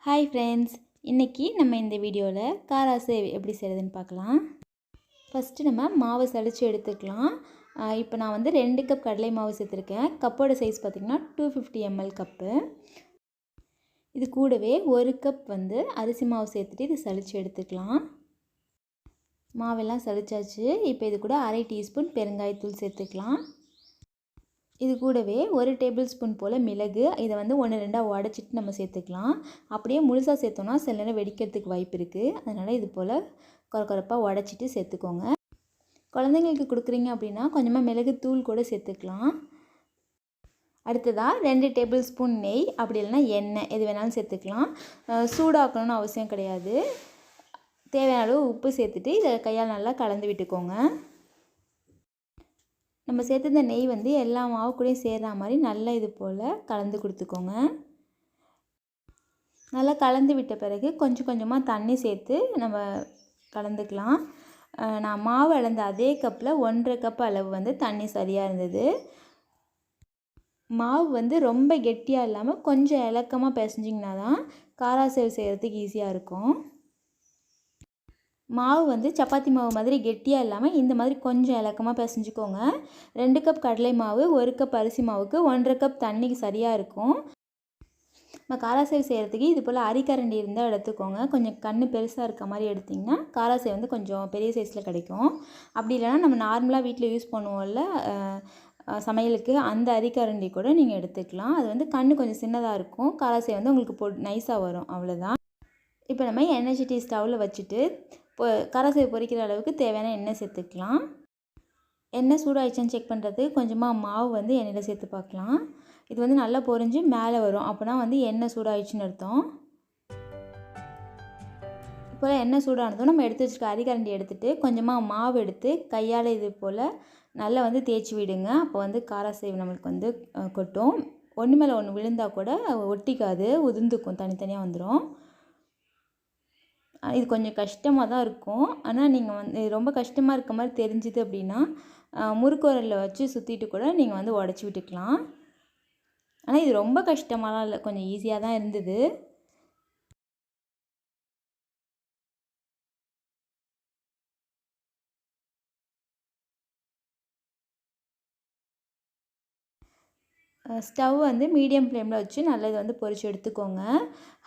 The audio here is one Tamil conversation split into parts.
ஹாய் ஃப்ரெண்ட்ஸ், இன்றைக்கி நம்ம இந்த வீடியோவில் காராசே எப்படி செய்கிறதுன்னு பார்க்கலாம். ஃபஸ்ட்டு நம்ம மாவு சலித்து எடுத்துக்கலாம். இப்போ நான் வந்து 2 கப் கடலை மாவு சேர்த்துருக்கேன். கப்போட சைஸ் பார்த்திங்கன்னா 250 ml கப்பு. இது கூடவே 1 கப் வந்து அரிசி மாவு சேர்த்துட்டு இது சலித்து எடுத்துக்கலாம். மாவெல்லாம் சலிச்சாச்சு. இப்போ இது கூட 1/2 டீஸ்பூன் பெருங்காயத்தூள் சேர்த்துக்கலாம். இது கூடவே 1 டேபிள் ஸ்பூன் போல் மிளகு, இதை வந்து 1-2 உடச்சிட்டு நம்ம சேர்த்துக்கலாம். அப்படியே முழுசாக சேர்த்தோன்னா சில நேரம் வெடிக்கிறதுக்கு வாய்ப்பு இருக்குது. அதனால் இது போல் கொரப்பாக உடச்சிட்டு சேர்த்துக்கோங்க. குழந்தைங்களுக்கு கொடுக்குறீங்க அப்படின்னா கொஞ்சமாக மிளகு தூள் கூட சேர்த்துக்கலாம். அடுத்ததாக 2 டேபிள் ஸ்பூன் நெய், அப்படி இல்லைனா எண்ணெய் எது வேணாலும் சேர்த்துக்கலாம். சூடாக்கணும்னு அவசியம் கிடையாது. தேவையான அளவு உப்பு சேர்த்துட்டு இதை கையால் நல்லா கலந்து விட்டுக்கோங்க. நம்ம சேர்த்துருந்த நெய் வந்து எல்லா மாவு கூடயும் சேர்கிற மாதிரி நல்லா இது போல் கலந்து கொடுத்துக்கோங்க. நல்லா கலந்து விட்ட பிறகு கொஞ்சம் கொஞ்சமாக தண்ணி சேர்த்து நம்ம கலந்துக்கலாம். நான் மாவு அளந்த அதே கப்பில் 1.5 கப் அளவு வந்து தண்ணி சரியாக இருந்தது. மாவு வந்து ரொம்ப கெட்டியாக இல்லாமல் கொஞ்சம் இலக்கமாக பிசைஞ்சிங்கன்னா தான் காராசேவ் செய்கிறதுக்கு ஈஸியாக இருக்கும். மாவு வந்து சப்பாத்தி மாவு மாதிரி கெட்டியாக இல்லாமல் இந்த மாதிரி கொஞ்சம் இலக்கமாக பிசைஞ்சிக்கோங்க. 2 கப் கடலை மாவு 1 கப் அரிசி மாவுக்கு 1.5 கப் தண்ணிக்கு சரியாக இருக்கும். நம்ம காராசேவ் செய்கிறதுக்கு இது போல் அரிக்கரண்டி இருந்தால் எடுத்துக்கோங்க. கொஞ்சம் கண் பெருசாக இருக்க மாதிரி எடுத்திங்கன்னா காராசேவ் வந்து கொஞ்சம் பெரிய சைஸில் கிடைக்கும். அப்படி இல்லைனா நம்ம நார்மலாக வீட்டில் யூஸ் பண்ணுவோம்ல சமையலுக்கு, அந்த அரிக்கரண்டி கூட நீங்கள் எடுத்துக்கலாம். அது வந்து கண் கொஞ்சம் சின்னதாக இருக்கும். காராசேவ் வந்து உங்களுக்கு நைஸாக வரும், அவ்வளோதான். இப்போ நம்ம எண்ணெய் சட்டி ஸ்டவ்வில் வச்சுட்டு காராசேவ் பொரிக்கிற அளவுக்கு தேவையான எண்ணெய் சேர்த்துக்கலாம். எண்ணெய் சூடாகிடுச்சான்னு செக் பண்ணுறதுக்கு கொஞ்சமாக மாவு வந்து எண்ணெயில் சேர்த்து பார்க்கலாம். இது வந்து நல்லா பொரிஞ்சு மேலே வரும். அப்போனா வந்து எண்ணெய் சூடாகிடுச்சின்னு அர்த்தம். இப்போ எண்ணெய் சூடானதும் நம்ம எடுத்து வச்சுருக்க அரிக்கரண்டி எடுத்துகிட்டு கொஞ்சமாக மாவு எடுத்து கையால் இது போல் நல்லா வந்து தேய்ச்சி விடுங்க. அப்போ வந்து காராசேவ் நம்மளுக்கு வந்து கொட்டும். ஒன்று மேலே ஒன்று விழுந்தால் கூட ஒட்டிக்காது, உதிர்ந்துக்கும், தனித்தனியாக வந்துடும். இது கொஞ்சம் கஷ்டமாக தான் இருக்கும். ஆனால் நீங்கள் வந்து ரொம்ப கஷ்டமாக இருக்க மாதிரி தெரிஞ்சுது அப்படின்னா முறுக்கு உரலில் வச்சு சுற்றிட்டு கூட நீங்கள் வந்து உடச்சி விட்டுக்கலாம். ஆனால் இது ரொம்ப கஷ்டமாலாம் இல்லை, கொஞ்சம் ஈஸியாக தான் இருந்தது. ஸ்டவ் வந்து மீடியம் ஃப்ளேமில் வச்சு நல்லா இதை வந்து பொரித்து எடுத்துக்கோங்க.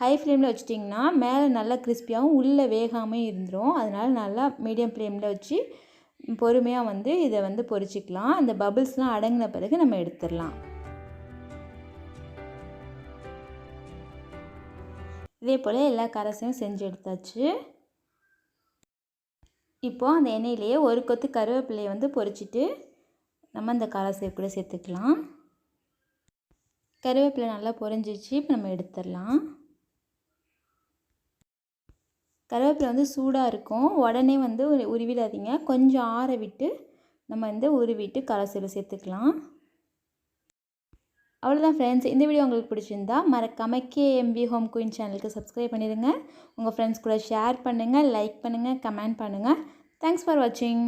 ஹை ஃப்ளேமில் வச்சிட்டிங்கன்னா மேலே நல்லா கிறிஸ்பியாகவும் உள்ளே வேகாமல் இருந்துடும். அதனால் நல்லா மீடியம் ஃப்ளேமில் வச்சு பொறுமையாக வந்து இதை வந்து பொரிச்சிக்கலாம். அந்த பபிள்ஸ்லாம் அடங்கின பிறகு நம்ம எடுத்துடலாம். இதே போல் எல்லா காராசையும் செஞ்சு எடுத்தாச்சு. இப்போது அந்த எண்ணெயிலேயே 1 கொத்து கருவேப்பிலையை வந்து பொரிச்சிட்டு நம்ம அந்த காராசேவ் கூட சேர்த்துக்கலாம். கருவேப்பிலை நல்லா பொரிஞ்சிச்சு. இப்போ நம்ம எடுத்துடலாம். கருவேப்பிலை வந்து சூடாக இருக்கும், உடனே வந்து உருவிடாதீங்க. கொஞ்சம் ஆற விட்டு நம்ம வந்து உருவிட்டு காராசேவில் சேர்த்துக்கலாம். அவ்வளோதான் ஃப்ரெண்ட்ஸ். இந்த வீடியோ உங்களுக்கு பிடிச்சிருந்தா மறக்காமல் கேஎம்பி ஹோம் குயின் சேனலுக்கு சப்ஸ்கிரைப் பண்ணிடுங்க. உங்கள் ஃப்ரெண்ட்ஸ் கூட ஷேர் பண்ணுங்கள், லைக் பண்ணுங்கள், கமெண்ட் பண்ணுங்கள். தேங்க்ஸ் ஃபார் வாட்சிங்.